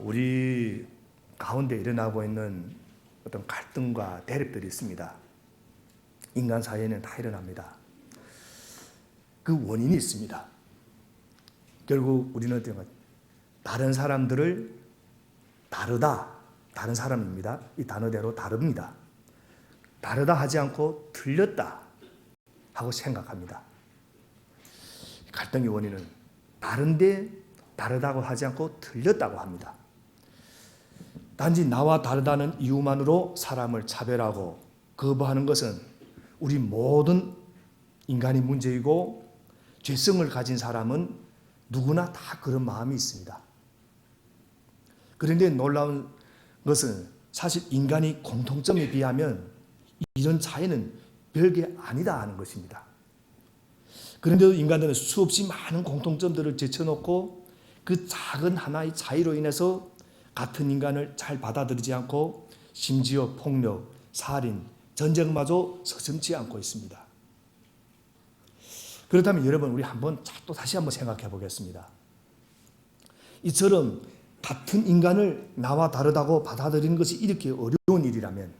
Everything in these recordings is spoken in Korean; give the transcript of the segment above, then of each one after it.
우리 가운데 일어나고 있는 어떤 갈등과 대립들이 있습니다. 인간 사회에는 다 일어납니다. 그 원인이 있습니다. 결국 우리는 다른 사람들을 다르다, 다른 사람입니다. 이 단어대로 다릅니다. 다르다 하지 않고 틀렸다 하고 생각합니다. 갈등의 원인은 다른데 다르다고 하지 않고 틀렸다고 합니다. 단지 나와 다르다는 이유만으로 사람을 차별하고 거부하는 것은 우리 모든 인간의 문제이고, 죄성을 가진 사람은 누구나 다 그런 마음이 있습니다. 그런데 놀라운 것은 사실 인간의 공통점에 비하면 이런 차이는 별게 아니다 하는 것입니다. 그런데도 인간들은 수없이 많은 공통점들을 제쳐놓고 그 작은 하나의 차이로 인해서 같은 인간을 잘 받아들이지 않고 심지어 폭력, 살인, 전쟁마저 서슴지 않고 있습니다. 그렇다면 여러분, 우리 또 다시 한번 생각해 보겠습니다. 이처럼 같은 인간을 나와 다르다고 받아들이는 것이 이렇게 어려운 일이라면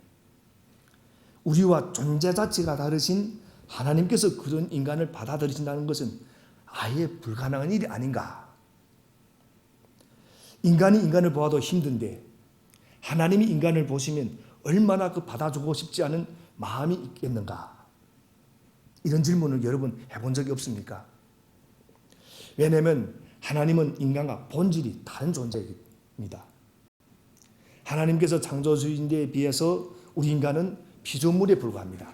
우리와 존재 자체가 다르신 하나님께서 그런 인간을 받아들이신다는 것은 아예 불가능한 일이 아닌가. 인간이 인간을 보아도 힘든데 하나님이 인간을 보시면 얼마나 그 받아주고 싶지 않은 마음이 있겠는가. 이런 질문을 여러분 해본 적이 없습니까? 왜냐하면 하나님은 인간과 본질이 다른 존재입니다. 하나님께서 창조주인 데 비해서 우리 인간은 피조물에 불과합니다.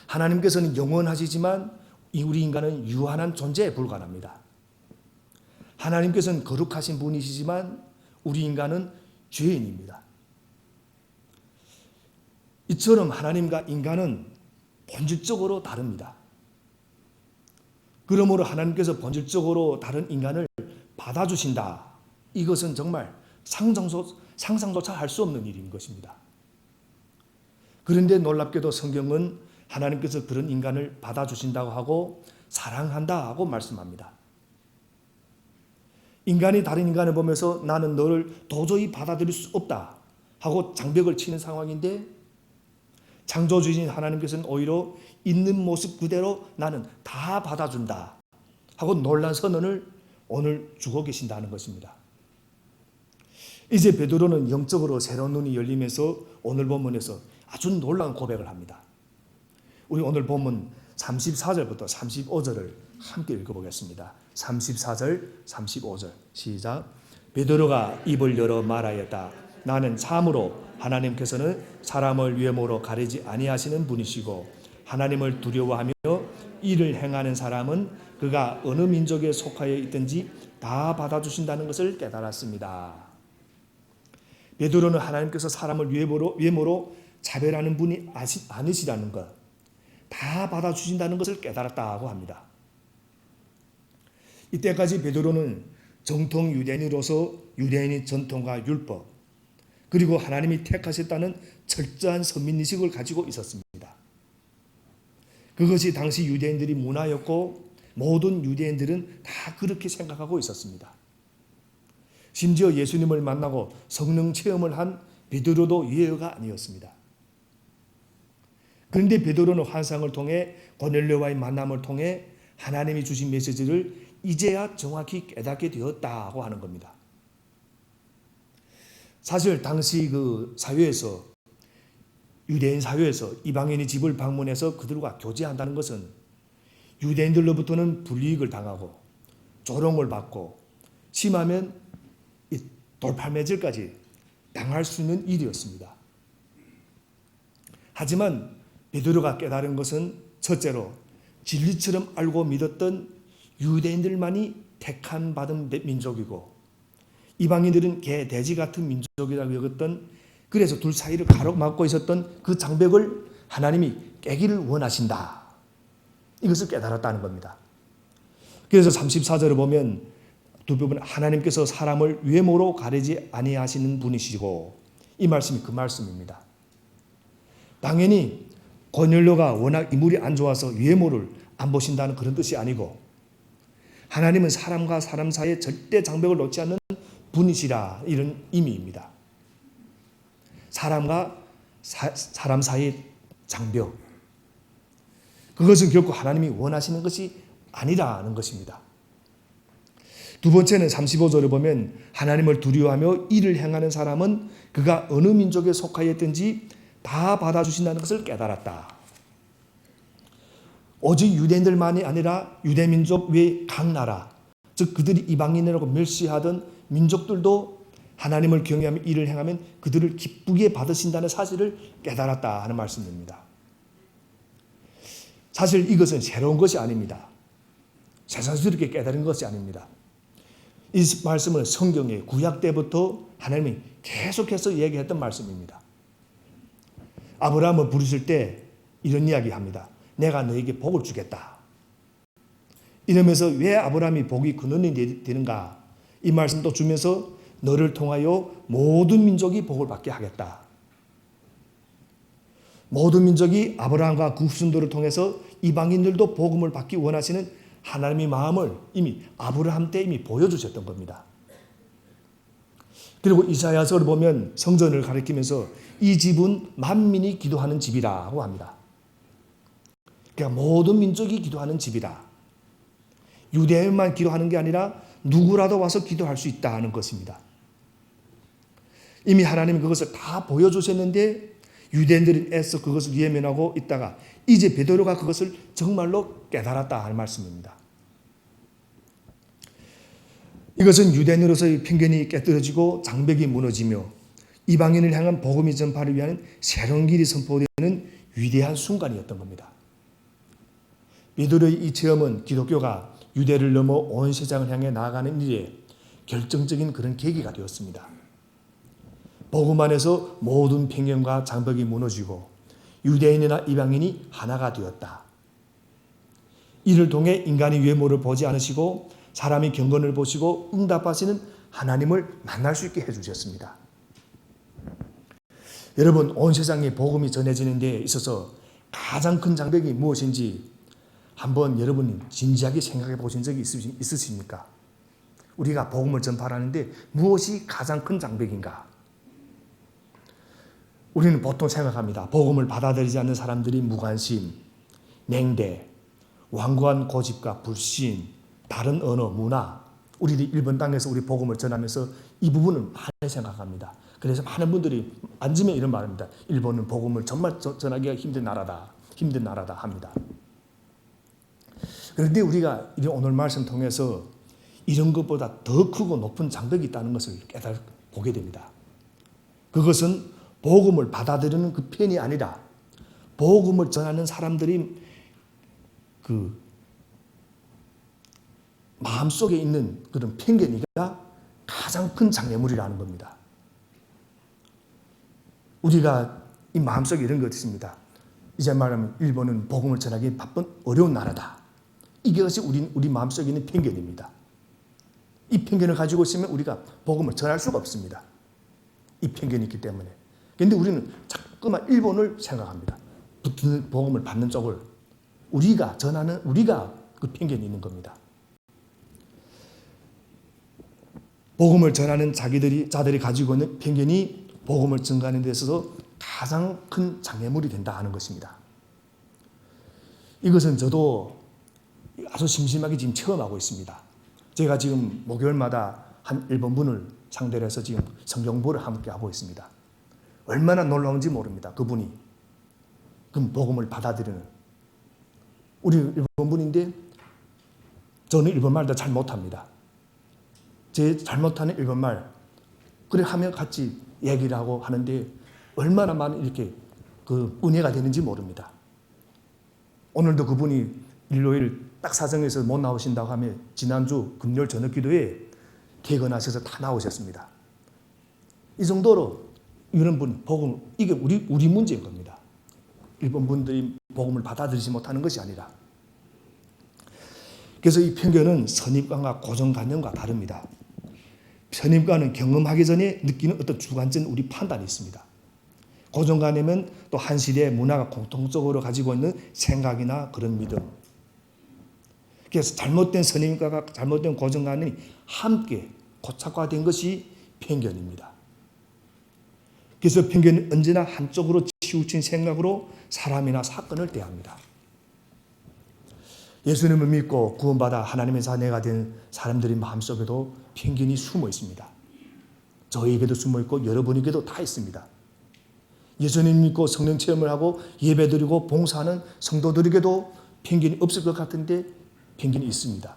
하나님께서는 영원하시지만 우리 인간은 유한한 존재에 불과합니다. 하나님께서는 거룩하신 분이시지만 우리 인간은 죄인입니다. 이처럼 하나님과 인간은 본질적으로 다릅니다. 그러므로 하나님께서 본질적으로 다른 인간을 받아주신다. 이것은 정말 상상조차 할 수 없는 일인 것입니다. 그런데 놀랍게도 성경은 하나님께서 그런 인간을 받아주신다고 하고 사랑한다 하고 말씀합니다. 인간이 다른 인간을 보면서 나는 너를 도저히 받아들일 수 없다 하고 장벽을 치는 상황인데, 창조주인 하나님께서는 오히려 있는 모습 그대로 나는 다 받아준다 하고 놀란 선언을 오늘 주고 계신다는 것입니다. 이제 베드로는 영적으로 새로운 눈이 열리면서 오늘 본문에서 아주 놀라운 고백을 합니다. 우리 오늘 본문 34절부터 35절을 함께 읽어보겠습니다. 34절, 35절 시작. 베드로가 입을 열어 말하였다. 나는 참으로 하나님께서는 사람을 외모로 가리지 아니하시는 분이시고 하나님을 두려워하며 이를 행하는 사람은 그가 어느 민족에 속하여 있든지 다 받아주신다는 것을 깨달았습니다. 베드로는 하나님께서 사람을 외모로 차별하는 분이 아니시라는 것, 다 받아주신다는 것을 깨달았다고 합니다. 이때까지 베드로는 정통 유대인으로서 유대인의 전통과 율법, 그리고 하나님이 택하셨다는 철저한 선민의식을 가지고 있었습니다. 그것이 당시 유대인들의 문화였고 모든 유대인들은 다 그렇게 생각하고 있었습니다. 심지어 예수님을 만나고 성령 체험을 한 베드로도 예외가 아니었습니다. 그런데 베드로는 환상을 통해 고넬료와의 만남을 통해 하나님이 주신 메시지를 이제야 정확히 깨닫게 되었다고 하는 겁니다. 사실 당시 그 사회에서, 유대인 사회에서 이방인의 집을 방문해서 그들과 교제한다는 것은 유대인들로부터는 불이익을 당하고 조롱을 받고 심하면 돌팔매질까지 당할 수 있는 일이었습니다. 하지만 베드로가 깨달은 것은 첫째로 진리처럼 알고 믿었던 유대인들만이 택한 받은 민족이고 이방인들은 개, 돼지 같은 민족이라고 여겼던, 그래서 둘 사이를 가로막고 있었던 그 장벽을 하나님이 깨기를 원하신다. 이것을 깨달았다는 겁니다. 그래서 34절을 보면 두 부분, 하나님께서 사람을 외모로 가리지 아니하시는 분이시고, 이 말씀이 그 말씀입니다. 당연히 고넬료가 워낙 인물이 안 좋아서 외모를 안 보신다는 그런 뜻이 아니고, 하나님은 사람과 사람 사이에 절대 장벽을 놓지 않는 분이시라 이런 의미입니다. 사람과 사람 사이의 장벽. 그것은 결코 하나님이 원하시는 것이 아니라는 것입니다. 두 번째는 35절을 보면 하나님을 두려워하며 일을 행하는 사람은 그가 어느 민족에 속하였든지 다 받아주신다는 것을 깨달았다. 오직 유대인들만이 아니라 유대민족 외 각 나라, 즉 그들이 이방인이라고 멸시하던 민족들도 하나님을 경외하며 일을 행하면 그들을 기쁘게 받으신다는 사실을 깨달았다 하는 말씀입니다. 사실 이것은 새로운 것이 아닙니다. 새삼스럽게 깨달은 것이 아닙니다. 이 말씀은 성경의 구약 때부터 하나님이 계속해서 얘기했던 말씀입니다. 아브라함을 부르실 때 이런 이야기합니다. 내가 너에게 복을 주겠다. 이러면서 왜 아브라함이 복이 근원이 되는가? 이 말씀도 주면서 너를 통하여 모든 민족이 복을 받게 하겠다. 모든 민족이 아브라함과 그 후손들을 통해서 이방인들도 복음을 받기 원하시는 하나님의 마음을 이미 아브라함 때 이미 보여주셨던 겁니다. 그리고 이사야서를 보면 성전을 가리키면서 이 집은 만민이 기도하는 집이라고 합니다. 그러니까 모든 민족이 기도하는 집이다. 유대인만 기도하는 게 아니라 누구라도 와서 기도할 수 있다는 것입니다. 이미 하나님이 그것을 다 보여주셨는데 유대인들이 애써 그것을 외면하고 있다가 이제 베드로가 그것을 정말로 깨달았다 하는 말씀입니다. 이것은 유대인으로서의 편견이 깨뜨려지고 장벽이 무너지며 이방인을 향한 복음의 전파를 위한 새로운 길이 선포되는 위대한 순간이었던 겁니다. 베드로의 이 체험은 기독교가 유대를 넘어 온 세상을 향해 나아가는 일에 결정적인 그런 계기가 되었습니다. 복음 안에서 모든 편견과 장벽이 무너지고 유대인이나 이방인이 하나가 되었다. 이를 통해 인간의 외모를 보지 않으시고 사람의 경건을 보시고 응답하시는 하나님을 만날 수 있게 해주셨습니다. 여러분, 온 세상에 복음이 전해지는 데 있어서 가장 큰 장벽이 무엇인지 한번 여러분이 진지하게 생각해 보신 적이 있으십니까? 우리가 복음을 전파하는데 무엇이 가장 큰 장벽인가? 우리는 보통 생각합니다. 복음을 받아들이지 않는 사람들이 무관심, 냉대, 완고한 고집과 불신, 다른 언어, 문화, 우리들이 일본 땅에서 우리 복음을 전하면서 이 부분을 많이 생각합니다. 그래서 많은 분들이 앉으면 이런 말입니다. 일본은 복음을 정말 전하기가 힘든 나라다 합니다. 그런데 우리가 오늘 말씀 통해서 이런 것보다 더 크고 높은 장벽이 있다는 것을 보게 됩니다. 그것은 복음을 받아들이는 그 편이 아니라 복음을 전하는 사람들이 그 마음속에 있는 그런 편견이가 가장 큰 장애물이라는 겁니다. 우리가 이 마음속에 이런 것 있습니다. 이제 말하면 일본은 복음을 전하기 바쁜 어려운 나라다. 이것이 우리 마음속에 있는 편견입니다. 이 편견을 가지고 있으면 우리가 복음을 전할 수가 없습니다. 이 편견이 있기 때문에. 그런데 우리는 자꾸만 일본을 생각합니다. 복음을 받는 쪽을 우리가 그 편견이 있는 겁니다. 복음을 전하는 자들이 가지고 있는 편견이 복음을 전가하는 데 있어서 가장 큰 장애물이 된다 하는 것입니다. 이것은 저도 아주 심심하게 지금 체험하고 있습니다. 제가 지금 목요일마다 한 일본 분을 상대로 해서 지금 성경보를 함께 하고 있습니다. 얼마나 놀라운지 모릅니다. 그분이. 그럼 복음을 받아들이는. 우리 일본 분인데 저는 일본말도 잘 못합니다. 제 잘못하는 일본말 그래 하며 같이 얘기를 하고 하는데 얼마나 많은 이렇게 그 은혜가 되는지 모릅니다. 오늘도 그분이 일요일 딱 사정에서 못 나오신다고 하며 지난주 금요일 저녁 기도에 퇴근하셔서 다 나오셨습니다. 이 정도로 이런 분 복음 이게 우리 문제인 겁니다. 일본 분들이 복음을 받아들이지 못하는 것이 아니라. 그래서 이 편견은 선입관과 고정관념과 다릅니다. 선입관은 경험하기 전에 느끼는 어떤 주관적인 우리 판단이 있습니다. 고정관념은 또 한 시대의 문화가 공통적으로 가지고 있는 생각이나 그런 믿음. 그래서 잘못된 선입관과 잘못된 고정관념이 함께 고착화된 것이 편견입니다. 그래서 편견은 언제나 한쪽으로 치우친 생각으로 사람이나 사건을 대합니다. 예수님을 믿고 구원받아 하나님의 자녀가 된 사람들의 마음속에도 편견이 숨어 있습니다. 저에게도 숨어 있고 여러분에게도 다 있습니다. 예수님 믿고 성령 체험을 하고 예배드리고 봉사하는 성도들에게도 편견이 없을 것 같은데 편견이 있습니다.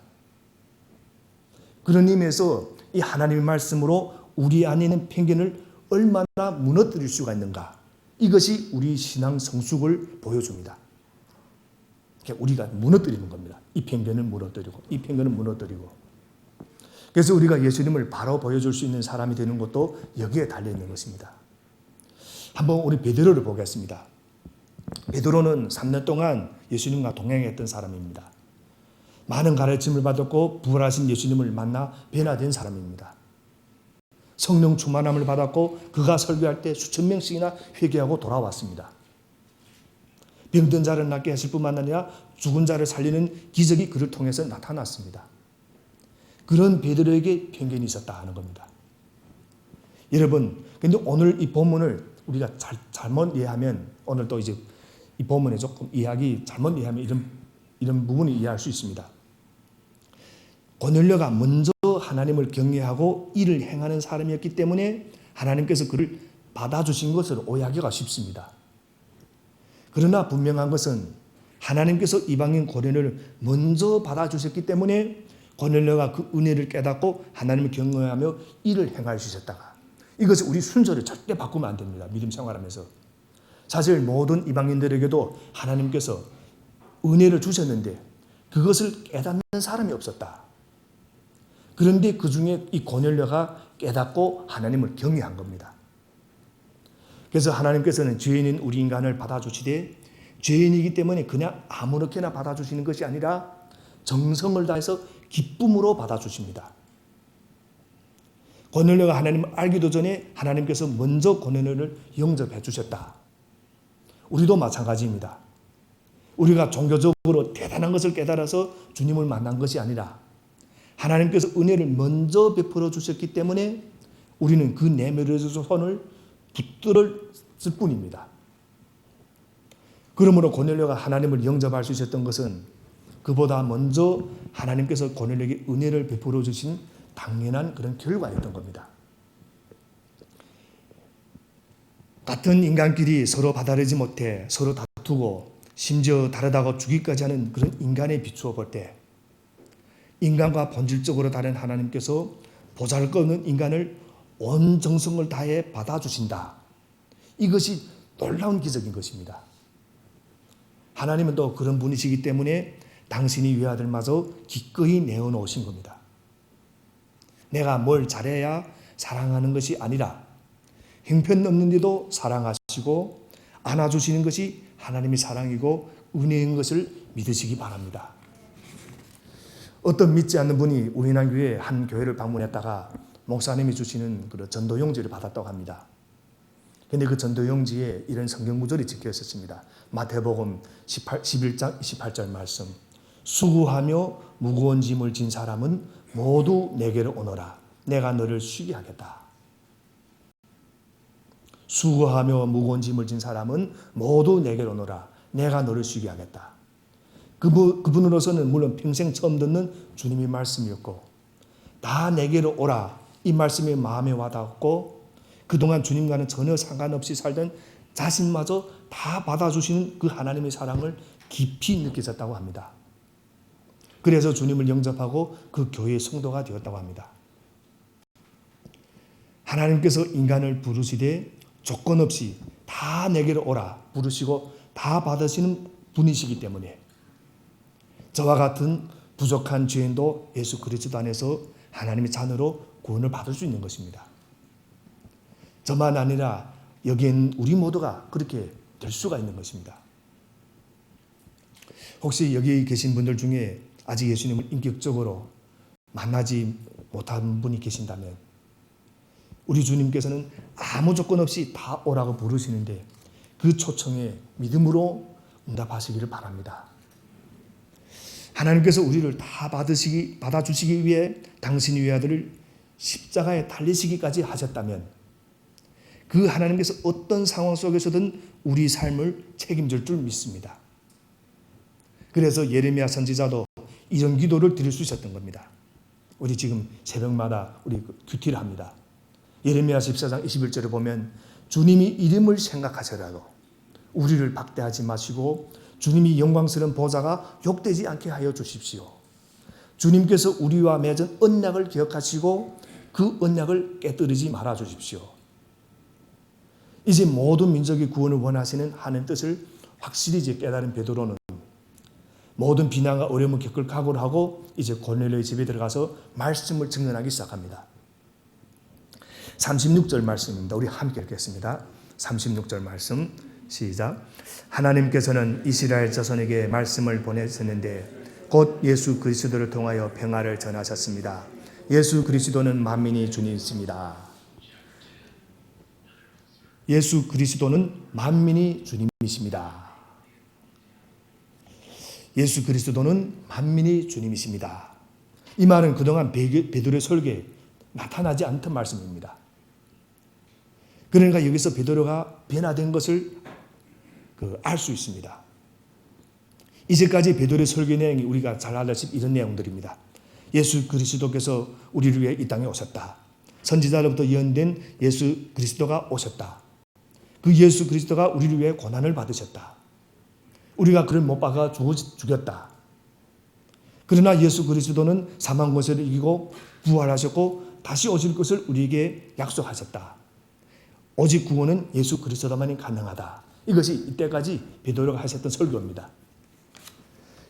그런 의미에서 이 하나님의 말씀으로 우리 안에 있는 편견을 얼마나 무너뜨릴 수가 있는가, 이것이 우리 신앙 성숙을 보여줍니다. 우리가 무너뜨리는 겁니다. 이 편견을 무너뜨리고, 이 편견을 무너뜨리고. 그래서 우리가 예수님을 바로 보여줄 수 있는 사람이 되는 것도 여기에 달려있는 것입니다. 한번 우리 베드로를 보겠습니다. 베드로는 3년 동안 예수님과 동행했던 사람입니다. 많은 가르침을 받았고 부활하신 예수님을 만나 변화된 사람입니다. 성령 충만함을 받았고 그가 설교할 때 수천 명씩이나 회개하고 돌아왔습니다. 병든 자를 낫게 하실 뿐만 아니라 죽은 자를 살리는 기적이 그를 통해서 나타났습니다. 그런 베드로에게 편견이 있었다 하는 겁니다. 여러분, 근데 오늘 이 본문을 우리가 잘못 이해하면, 오늘 또 이제 이 본문에 조금 잘못 이해하면 이런 부분을 이해할 수 있습니다. 고넬료가 먼저 하나님을 경외하고 일을 행하는 사람이었기 때문에 하나님께서 그를 받아주신 것을 오해하기가 쉽습니다. 그러나 분명한 것은 하나님께서 이방인 고넬료를 먼저 받아주셨기 때문에 고넬료가 그 은혜를 깨닫고 하나님을 경외하며 일을 행할 수 있었다가, 이것은 우리 순서를 절대 바꾸면 안 됩니다. 믿음 생활하면서. 사실 모든 이방인들에게도 하나님께서 은혜를 주셨는데 그것을 깨닫는 사람이 없었다. 그런데 그 중에 이 고넬료가 깨닫고 하나님을 경외한 겁니다. 그래서 하나님께서는 죄인인 우리 인간을 받아주시되, 죄인이기 때문에 그냥 아무렇게나 받아주시는 것이 아니라 정성을 다해서 기쁨으로 받아주십니다. 고넬료가 하나님을 알기도 전에 하나님께서 먼저 고넬료를 영접해 주셨다. 우리도 마찬가지입니다. 우리가 종교적으로 대단한 것을 깨달아서 주님을 만난 것이 아니라 하나님께서 은혜를 먼저 베풀어 주셨기 때문에 우리는 그 내밀어진 손을 붙들었을 뿐입니다. 그러므로 고넬료가 하나님을 영접할 수 있었던 것은 그보다 먼저 하나님께서 고넬료에게 은혜를 베풀어 주신 당연한 그런 결과였던 겁니다. 같은 인간끼리 서로 받아들이지 못해 서로 다투고 심지어 다르다고 죽이까지 하는 그런 인간에 비추어 볼 때, 인간과 본질적으로 다른 하나님께서 보잘것없는 인간을 온 정성을 다해 받아주신다. 이것이 놀라운 기적인 것입니다. 하나님은 또 그런 분이시기 때문에 당신이 외아들마저 기꺼이 내어놓으신 겁니다. 내가 뭘 잘해야 사랑하는 것이 아니라 형편없는데도 사랑하시고 안아주시는 것이 하나님의 사랑이고 은혜인 것을 믿으시기 바랍니다. 어떤 믿지 않는 분이 우리나라교회 한 교회를 방문했다가 목사님이 주시는 그런 전도용지를 받았다고 합니다. 그런데 그 전도용지에 이런 성경 구절이 적혀 있었습니다. 마태복음 11장 28절 말씀. 수고하며 무거운 짐을 진 사람은 모두 내게로 오너라. 내가 너를 쉬게 하겠다. 수고하며 무거운 짐을 진 사람은 모두 내게로 오너라. 내가 너를 쉬게 하겠다. 그분으로서는 물론 평생 처음 듣는 주님의 말씀이었고, 다 내게로 오라, 이 말씀이 마음에 와닿았고, 그동안 주님과는 전혀 상관없이 살던 자신마저 다 받아주시는 그 하나님의 사랑을 깊이 느껴졌다고 합니다. 그래서 주님을 영접하고 그 교회의 성도가 되었다고 합니다. 하나님께서 인간을 부르시되 조건 없이 다 내게로 오라 부르시고 다 받으시는 분이시기 때문에 저와 같은 부족한 죄인도 예수 그리스도 안에서 하나님의 자녀로 구원을 받을 수 있는 것입니다. 저만 아니라 여기엔 우리 모두가 그렇게 될 수가 있는 것입니다. 혹시 여기 계신 분들 중에 아직 예수님을 인격적으로 만나지 못한 분이 계신다면, 우리 주님께서는 아무 조건 없이 다 오라고 부르시는데 그 초청에 믿음으로 응답하시기를 바랍니다. 하나님께서 우리를 다 받아주시기 위해 당신의 외아들을 십자가에 달리시기까지 하셨다면 그 하나님께서 어떤 상황 속에서든 우리 삶을 책임질 줄 믿습니다. 그래서 예레미야 선지자도 이런 기도를 드릴 수 있었던 겁니다. 우리 지금 새벽마다 우리 큐티를 합니다. 예레미야 14장 21절에 보면 주님이 이름을 생각하셔라도 우리를 박대하지 마시고 주님이 영광스러운 보좌가 욕되지 않게 하여 주십시오. 주님께서 우리와 맺은 언약을 기억하시고 그 언약을 깨뜨리지 말아 주십시오. 이제 모든 민족의 구원을 원하시는 하나님의 뜻을 확실히 이제 깨달은 베드로는 모든 비난과 어려움을 겪을 각오를 하고 이제 고넬료의 집에 들어가서 말씀을 증언하기 시작합니다. 36절 말씀입니다. 우리 함께 읽겠습니다. 36절 말씀 시작. 하나님께서는 이스라엘 자손에게 말씀을 보내셨는데 곧 예수 그리스도를 통하여 평화를 전하셨습니다. 예수 그리스도는 만민의 주님이십니다. 예수 그리스도는 만민의 주님이십니다. 예수 그리스도는 만민의 주님이십니다. 이 말은 그동안 베드로의 설교에 나타나지 않던 말씀입니다. 그러니까 여기서 베드로가 변화된 것을 알 수 있습니다. 이제까지 베드로의 설교 내용이 우리가 잘 알다시피 이런 내용들입니다. 예수 그리스도께서 우리를 위해 이 땅에 오셨다. 선지자로부터 예언된 예수 그리스도가 오셨다. 그 예수 그리스도가 우리를 위해 고난을 받으셨다. 우리가 그를 못 박아 죽였다. 그러나 예수 그리스도는 사망 권세를 이기고 부활하셨고 다시 오실 것을 우리에게 약속하셨다. 오직 구원은 예수 그리스도만이 가능하다. 이것이 이때까지 베드로가 하셨던 설교입니다.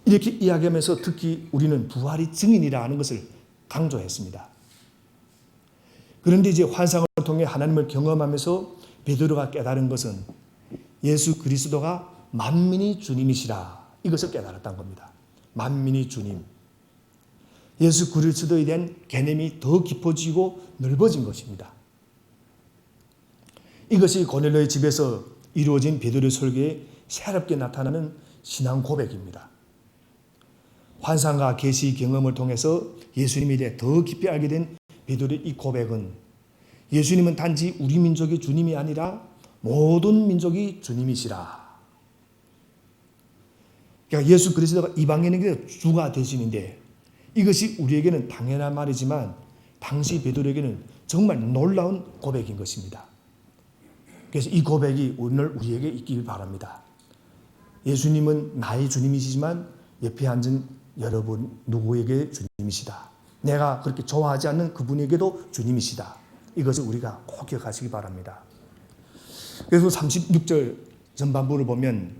이렇게 이야기하면서 특히 우리는 부활이 증인이라 하는 것을 강조했습니다. 그런데 이제 환상을 통해 하나님을 경험하면서 베드로가 깨달은 것은 예수 그리스도가 만민의 주님이시라 이것을 깨달았다는 겁니다. 만민의 주님. 예수 그리스도에 대한 개념이 더 깊어지고 넓어진 것입니다. 이것이 고넬료의 집에서 이루어진 베드로의 설교에 새롭게 나타나는 신앙 고백입니다. 환상과 계시 경험을 통해서 예수님에 대해 더 깊이 알게 된 베드로의 이 고백은 예수님은 단지 우리 민족의 주님이 아니라 모든 민족이 주님이시라. 그러니까 예수 그리스도가 이방인에게 주가 되시는데 이것이 우리에게는 당연한 말이지만 당시 베드로에게는 정말 놀라운 고백인 것입니다. 그래서 이 고백이 오늘 우리에게 있길 바랍니다. 예수님은 나의 주님이시지만 옆에 앉은 여러분 누구에게 주님이시다. 내가 그렇게 좋아하지 않는 그분에게도 주님이시다. 이것을 우리가 꼭 기억하시기 바랍니다. 그래서 36절 전반부를 보면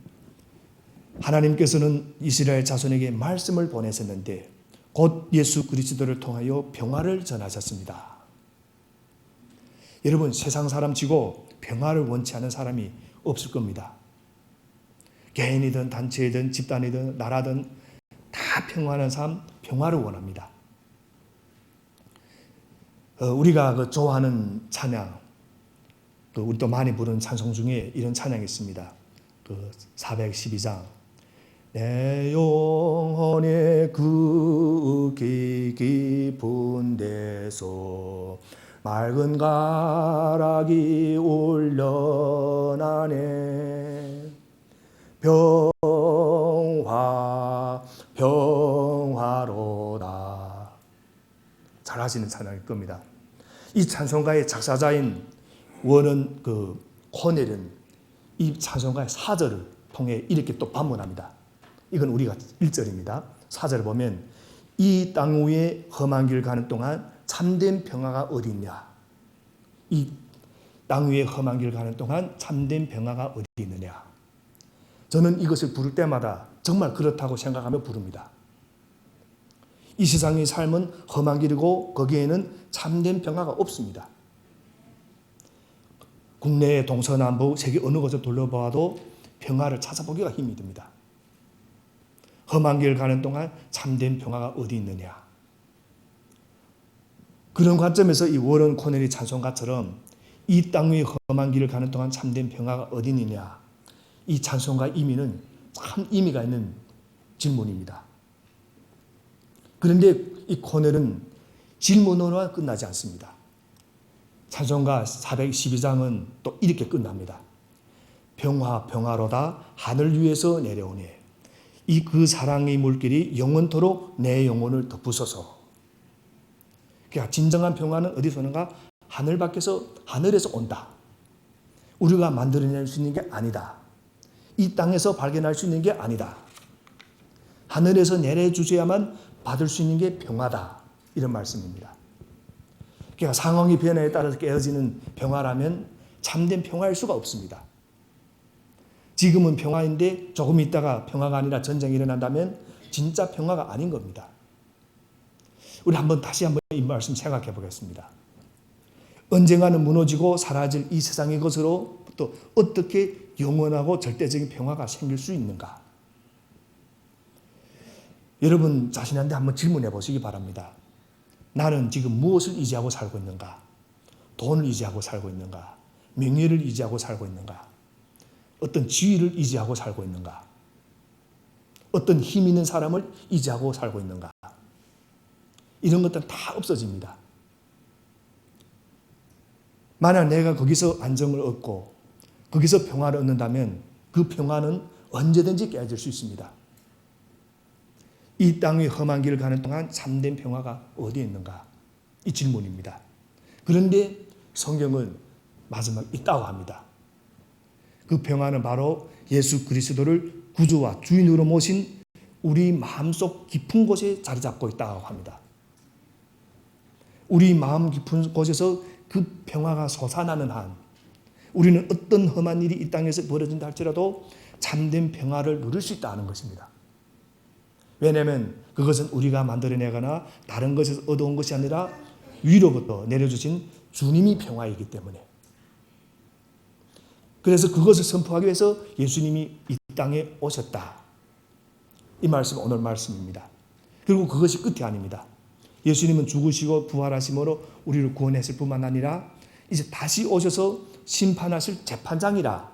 하나님께서는 이스라엘 자손에게 말씀을 보내셨는데 곧 예수 그리스도를 통하여 평화를 전하셨습니다. 여러분 세상 사람치고 평화를 원치 않는 사람이 없을 겁니다. 개인이든 단체이든 집단이든 나라든 다 평화하는 삶, 평화를 원합니다. 우리가 좋아하는 찬양, 또 우리 또 많이 부르는 찬송 중에 이런 찬양이 있습니다. 412장 내 영혼의 그 깊은 데서 맑은 가락이 올려나네 평화로다. 잘 아시는 찬양일 겁니다. 이 찬송가의 작사자인 워런 코넬은 이 찬송가의 4절을 통해 이렇게 또 반문합니다. 이건 우리가 1절입니다. 4절을 보면 이 땅 위에 험한 길 가는 동안 참된 평화가 어디 있냐. 이 땅 위에 험한 길 가는 동안 참된 평화가 어디 있느냐. 저는 이것을 부를 때마다 정말 그렇다고 생각하며 부릅니다. 이 세상의 삶은 험한 길이고 거기에는 참된 평화가 없습니다. 국내의 동서남북 세계 어느 곳을 둘러봐도 평화를 찾아보기가 힘이 듭니다. 험한 길 가는 동안 참된 평화가 어디 있느냐. 그런 관점에서 이 워런 코넬의 찬송가처럼 이 땅 위의 험한 길을 가는 동안 참된 평화가 어디 있느냐. 이 찬송가 의미는 참 의미가 있는 질문입니다. 그런데 이 코넬은 질문으로만 끝나지 않습니다. 찬송가 412장은 또 이렇게 끝납니다. 평화 평화로다 하늘 위에서 내려오니 이 그 사랑의 물길이 영원토록 내 영혼을 덮으소서. 그러니까 진정한 평화는 어디서 오는가? 하늘 밖에서, 하늘에서 온다. 우리가 만들어낼 수 있는 게 아니다. 이 땅에서 발견할 수 있는 게 아니다. 하늘에서 내려주셔야만 받을 수 있는 게 평화다. 이런 말씀입니다. 그러니까 상황의 변화에 따라서 깨어지는 평화라면 참된 평화일 수가 없습니다. 지금은 평화인데 조금 있다가 평화가 아니라 전쟁이 일어난다면 진짜 평화가 아닌 겁니다. 우리 다시 한번 이 말씀 생각해 보겠습니다. 언젠가는 무너지고 사라질 이 세상의 것으로 또 어떻게 영원하고 절대적인 평화가 생길 수 있는가? 여러분 자신한테 한번 질문해 보시기 바랍니다. 나는 지금 무엇을 의지하고 살고 있는가? 돈을 의지하고 살고 있는가? 명예를 의지하고 살고 있는가? 어떤 지위를 의지하고 살고 있는가? 어떤 힘 있는 사람을 의지하고 살고 있는가? 이런 것들은 다 없어집니다. 만약 내가 거기서 안정을 얻고 거기서 평화를 얻는다면 그 평화는 언제든지 깨어질 수 있습니다. 이 땅의 험한 길을 가는 동안 참된 평화가 어디에 있는가? 이 질문입니다. 그런데 성경은 마지막 있다고 합니다. 그 평화는 바로 예수 그리스도를 구주와 주인으로 모신 우리 마음속 깊은 곳에 자리 잡고 있다고 합니다. 우리 마음 깊은 곳에서 그 평화가 솟아나는 한 우리는 어떤 험한 일이 이 땅에서 벌어진다 할지라도 참된 평화를 누릴 수 있다는 것입니다. 왜냐하면 그것은 우리가 만들어내거나 다른 것에서 얻어온 것이 아니라 위로부터 내려주신 주님이 평화이기 때문에. 그래서 그것을 선포하기 위해서 예수님이 이 땅에 오셨다. 이 말씀은 오늘 말씀입니다. 그리고 그것이 끝이 아닙니다. 예수님은 죽으시고 부활하심으로 우리를 구원했을 뿐만 아니라 이제 다시 오셔서 심판하실 재판장이라.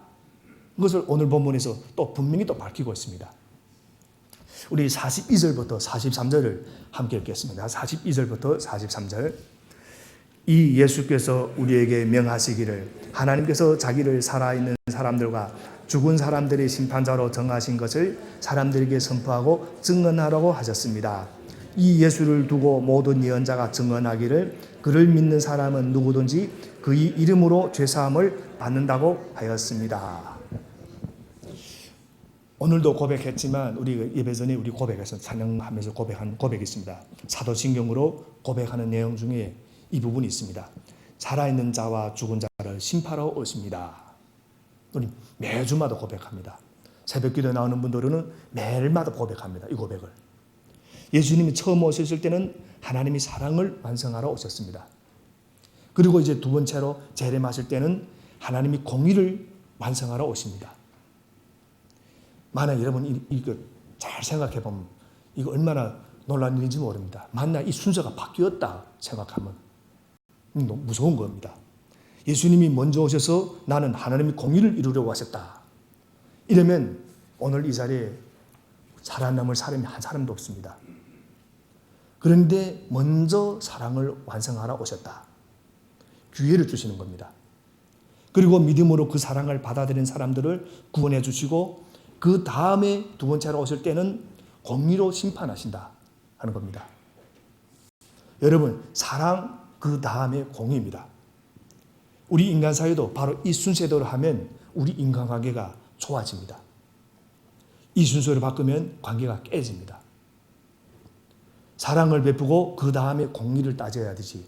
그것을 오늘 본문에서 또 분명히 또 밝히고 있습니다. 우리 42절부터 43절을 함께 읽겠습니다. 42절부터 43절. 이 예수께서 우리에게 명하시기를 하나님께서 자기를 살아있는 사람들과 죽은 사람들의 심판자로 정하신 것을 사람들에게 선포하고 증언하라고 하셨습니다. 이 예수를 두고 모든 예언자가 증언하기를 그를 믿는 사람은 누구든지 그의 이름으로 죄사함을 받는다고 하였습니다. 오늘도 고백했지만 우리 예배 전에 우리 고백에서 찬양하면서 고백한 고백이 있습니다. 사도신경으로 고백하는 내용 중에 이 부분이 있습니다. 살아있는 자와 죽은 자를 심판하러 오십니다. 우리 매주마다 고백합니다. 새벽기도에 나오는 분들은 매일마다 고백합니다. 이 고백을. 예수님이 처음 오셨을 때는 하나님이 사랑을 완성하러 오셨습니다. 그리고 이제 두 번째로 재림하실 때는 하나님이 공의를 완성하러 오십니다. 만약 여러분 이거 잘 생각해 보면 이거 얼마나 놀라운 일인지 모릅니다. 만약 이 순서가 바뀌었다 생각하면 너무 무서운 겁니다. 예수님이 먼저 오셔서 나는 하나님의 공의를 이루려고 하셨다. 이러면 오늘 이 자리에 살아남을 사람이 한 사람도 없습니다. 그런데 먼저 사랑을 완성하러 오셨다. 기회를 주시는 겁니다. 그리고 믿음으로 그 사랑을 받아들인 사람들을 구원해 주시고 그 다음에 두 번째로 오실 때는 공의로 심판하신다 하는 겁니다. 여러분, 사랑 그 다음에 공의입니다. 우리 인간 사회도 바로 이 순서대로 하면 우리 인간관계가 좋아집니다. 이 순서를 바꾸면 관계가 깨집니다. 사랑을 베푸고 그 다음에 공의를 따져야 되지.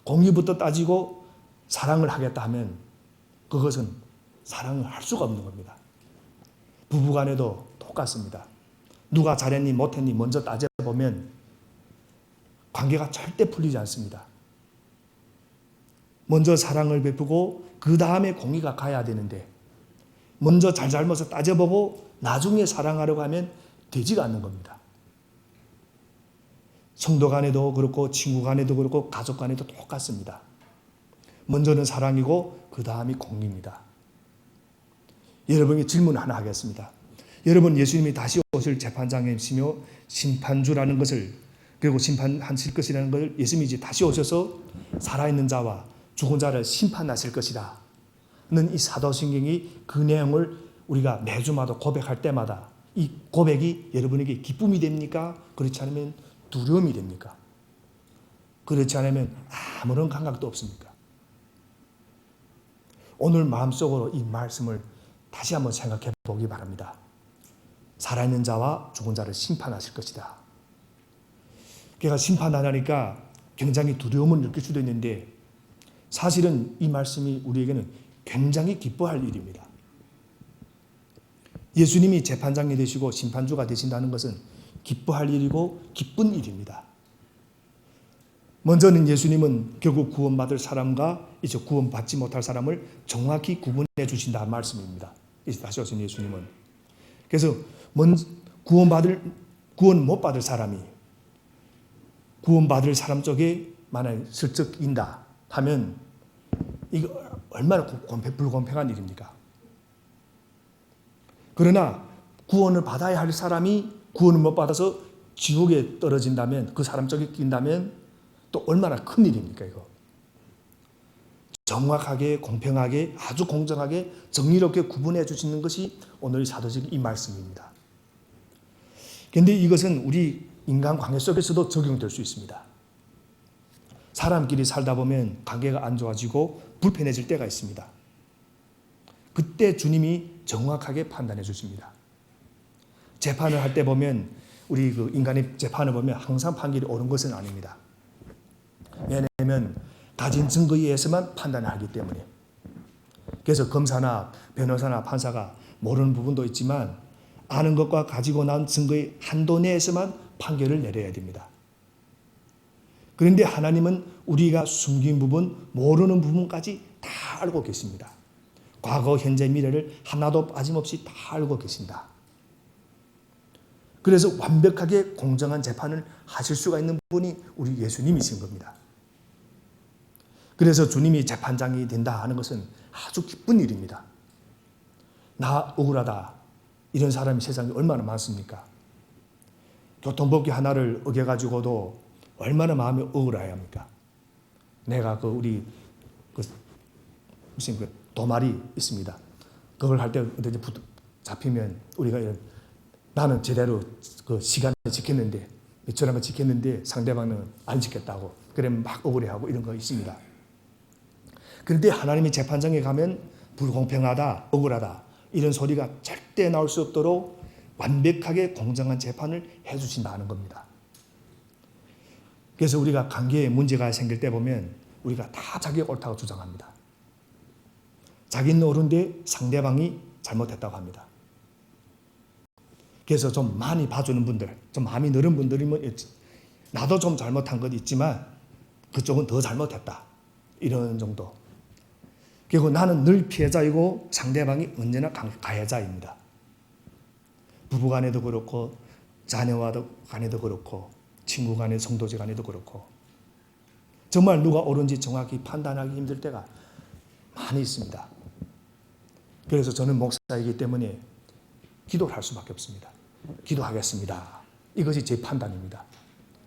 공의부터 따지고 사랑을 하겠다 하면 그것은 사랑을 할 수가 없는 겁니다. 부부간에도 똑같습니다. 누가 잘했니 못했니 먼저 따져보면 관계가 절대 풀리지 않습니다. 먼저 사랑을 베푸고 그 다음에 공의가 가야 되는데 먼저 잘잘못을 따져보고 나중에 사랑하려고 하면 되지가 않는 겁니다. 성도 간에도 그렇고 친구 간에도 그렇고 가족 간에도 똑같습니다. 먼저는 사랑이고 그 다음이 공의입니다. 여러분에게 질문 하나 하겠습니다. 여러분 예수님이 다시 오실 재판장이시며 심판주라는 것을 그리고 심판하실 것이라는 걸 예수님이 이제 다시 오셔서 살아있는 자와 죽은 자를 심판하실 것이다 는 이 사도신경이 그 내용을 우리가 매주마다 고백할 때마다 이 고백이 여러분에게 기쁨이 됩니까? 그렇지 않으면 두려움이 됩니까? 그렇지 않으면 아무런 감각도 없습니까? 오늘 마음속으로 이 말씀을 다시 한번 생각해 보기 바랍니다. 살아있는 자와 죽은 자를 심판하실 것이다. 그러니까 심판하니까 굉장히 두려움을 느낄 수도 있는데 사실은 이 말씀이 우리에게는 굉장히 기뻐할 일입니다. 예수님이 재판장이 되시고 심판주가 되신다는 것은 기뻐할 일이고 기쁜 일입니다. 먼저는 예수님은 결국 구원받을 사람과 이제 구원받지 못할 사람을 정확히 구분해 주신다 말씀입니다. 이제 다시 오신 예수님은. 그래서 구원 못 받을 사람이 구원받을 사람 쪽에 만약에 슬쩍 인다 하면 이거 얼마나 불공평한 일입니까? 그러나 구원을 받아야 할 사람이 구원을 못 받아서 지옥에 떨어진다면 그 사람 쪽에 낀다면 또 얼마나 큰 일입니까 이거. 정확하게 공평하게 아주 공정하게 정의롭게 구분해 주시는 것이 오늘 사도적 이 말씀입니다. 그런데 이것은 우리 인간 관계 속에서도 적용될 수 있습니다. 사람끼리 살다 보면 관계가 안 좋아지고 불편해질 때가 있습니다. 그때 주님이 정확하게 판단해 주십니다. 재판을 할 때 보면 우리 그 인간의 재판을 보면 항상 판결이 옳은 것은 아닙니다. 왜냐하면 가진 증거에 의해서만 판단을 하기 때문에. 그래서 검사나 변호사나 판사가 모르는 부분도 있지만 아는 것과 가지고 난 증거의 한도 내에서만 판결을 내려야 됩니다. 그런데 하나님은 우리가 숨긴 부분, 모르는 부분까지 다 알고 계십니다. 과거, 현재, 미래를 하나도 빠짐없이 다 알고 계신다. 그래서 완벽하게 공정한 재판을 하실 수가 있는 분이 우리 예수님이신 겁니다. 그래서 주님이 재판장이 된다 하는 것은 아주 기쁜 일입니다. 나 억울하다. 이런 사람이 세상에 얼마나 많습니까? 교통법규 하나를 어겨가지고도 얼마나 마음이 억울해야 합니까? 내가 무슨 도말이 있습니다. 그걸 할 때 잡히면 우리가 나는 제대로 그 시간을 지켰는데 저런 거 지켰는데 상대방은 안 지켰다고 그러면 막 억울해하고 이런 거 있습니다. 그런데 하나님이 재판장에 가면 불공평하다, 억울하다 이런 소리가 절대 나올 수 없도록 완벽하게 공정한 재판을 해주신다는 겁니다. 그래서 우리가 관계에 문제가 생길 때 보면 우리가 다 자기가 옳다고 주장합니다. 자기는 옳은데 상대방이 잘못했다고 합니다. 그래서 좀 많이 봐주는 분들, 좀 마음이 넓은 분들이면 나도 좀 잘못한 것 있지만 그쪽은 더 잘못했다. 이런 정도. 그리고 나는 늘 피해자이고 상대방이 언제나 가해자입니다. 부부간에도 그렇고 자녀와 간에도 그렇고 친구 간에 성도제 간에도 그렇고 정말 누가 옳은지 정확히 판단하기 힘들 때가 많이 있습니다. 그래서 저는 목사이기 때문에 기도를 할 수밖에 없습니다. 기도하겠습니다. 이것이 제 판단입니다.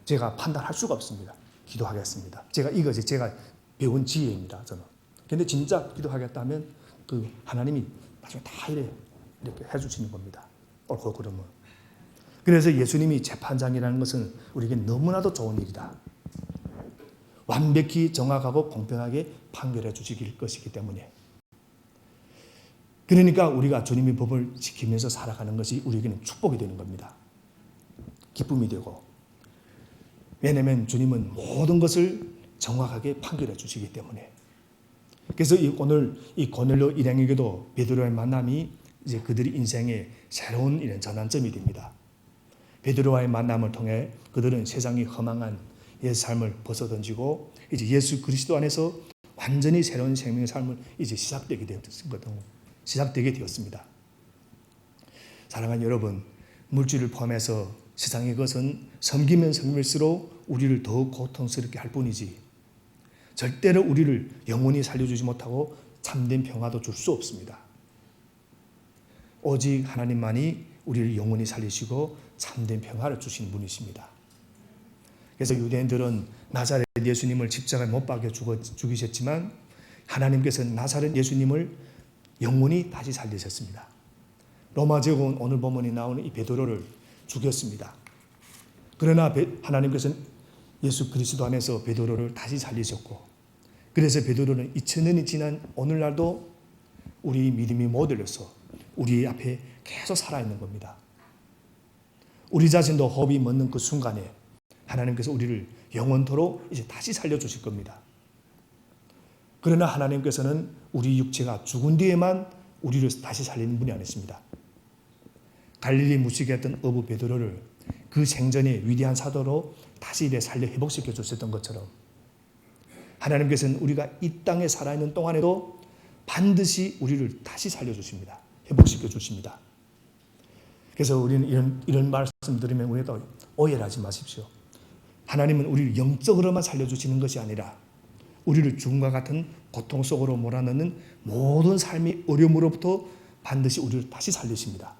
제가 판단할 수가 없습니다. 기도하겠습니다. 이것이 제가 배운 지혜입니다. 저는. 근데 진짜 기도하겠다면 그 하나님이 나중에 다 이렇게 해주시는 겁니다. 옳고 그름은. 그래서 예수님이 재판장이라는 것은 우리에게 너무나도 좋은 일이다. 완벽히 정확하고 공평하게 판결해 주실 것이기 때문에. 그러니까 우리가 주님의 법을 지키면서 살아가는 것이 우리에게는 축복이 되는 겁니다. 기쁨이 되고. 왜냐하면 주님은 모든 것을 정확하게 판결해 주시기 때문에. 그래서 오늘 이 고넬료 일행에게도 베드로의 만남이 이제 그들의 인생의 새로운 이런 전환점이 됩니다. 베드로와의 만남을 통해 그들은 세상이 허망한 옛 삶을 벗어던지고 이제 예수 그리스도 안에서 완전히 새로운 생명의 삶을 이제 시작되게 되었습니다. 사랑하는 여러분, 물질을 포함해서 세상의 것은 섬기면 섬길수록 우리를 더욱 고통스럽게 할 뿐이지 절대로 우리를 영원히 살려주지 못하고 참된 평화도 줄 수 없습니다. 오직 하나님만이 우리를 영원히 살리시고 참된 평화를 주시는 분이십니다. 그래서 유대인들은 나사렛 예수님을 십자가에 못 박여 죽이셨지만 하나님께서는 나사렛 예수님을 영원히 다시 살리셨습니다. 로마 제국은 오늘 본문에 나오는 이 베드로를 죽였습니다. 그러나 하나님께서는 예수 그리스도 안에서 베드로를 다시 살리셨고, 그래서 베드로는 2000년이 지난 오늘날도 우리 믿음이 못 잃어서 우리 앞에 계속 살아있는 겁니다. 우리 자신도 호흡이 멎는 그 순간에 하나님께서 우리를 영원토록 이제 다시 살려주실 겁니다. 그러나 하나님께서는 우리 육체가 죽은 뒤에만 우리를 다시 살리는 분이 아니십니다. 갈릴리 무식했던 어부 베드로를 그 생전에 위대한 사도로 다시 이래 살려 회복시켜 주셨던 것처럼 하나님께서는 우리가 이 땅에 살아있는 동안에도 반드시 우리를 다시 살려주십니다. 회복시켜 주십니다. 그래서 우리는 이런 말씀 들으면 우리가 오해를 하지 마십시오. 하나님은 우리를 영적으로만 살려주시는 것이 아니라 우리를 죽음과 같은 고통 속으로 몰아넣는 모든 삶의 어려움으로부터 반드시 우리를 다시 살리십니다.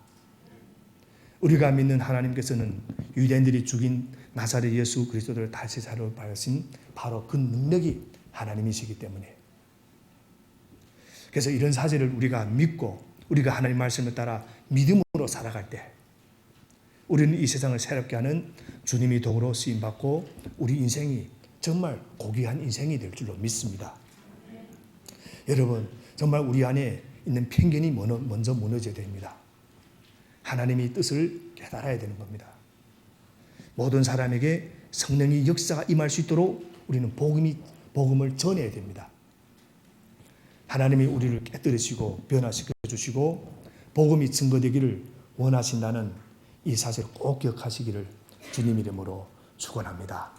우리가 믿는 하나님께서는 유대인들이 죽인 나사렛 예수 그리스도를 다시 살려주신 바로 그 능력이 하나님이시기 때문에, 그래서 이런 사실을 우리가 믿고 우리가 하나님 말씀을 따라 믿음으로 살아갈 때 우리는 이 세상을 새롭게 하는 주님이 도구로 쓰임받고 우리 인생이 정말 고귀한 인생이 될 줄로 믿습니다. 여러분, 정말 우리 안에 있는 편견이 먼저 무너져야 됩니다. 하나님의 뜻을 깨달아야 되는 겁니다. 모든 사람에게 성령의 역사가 임할 수 있도록 우리는 복음을 전해야 됩니다. 하나님이 우리를 깨뜨리시고 변화시켜 주시고 복음이 증거되기를 원하신다는 이 사실을 꼭 기억하시기를 주님 이름으로 축원합니다.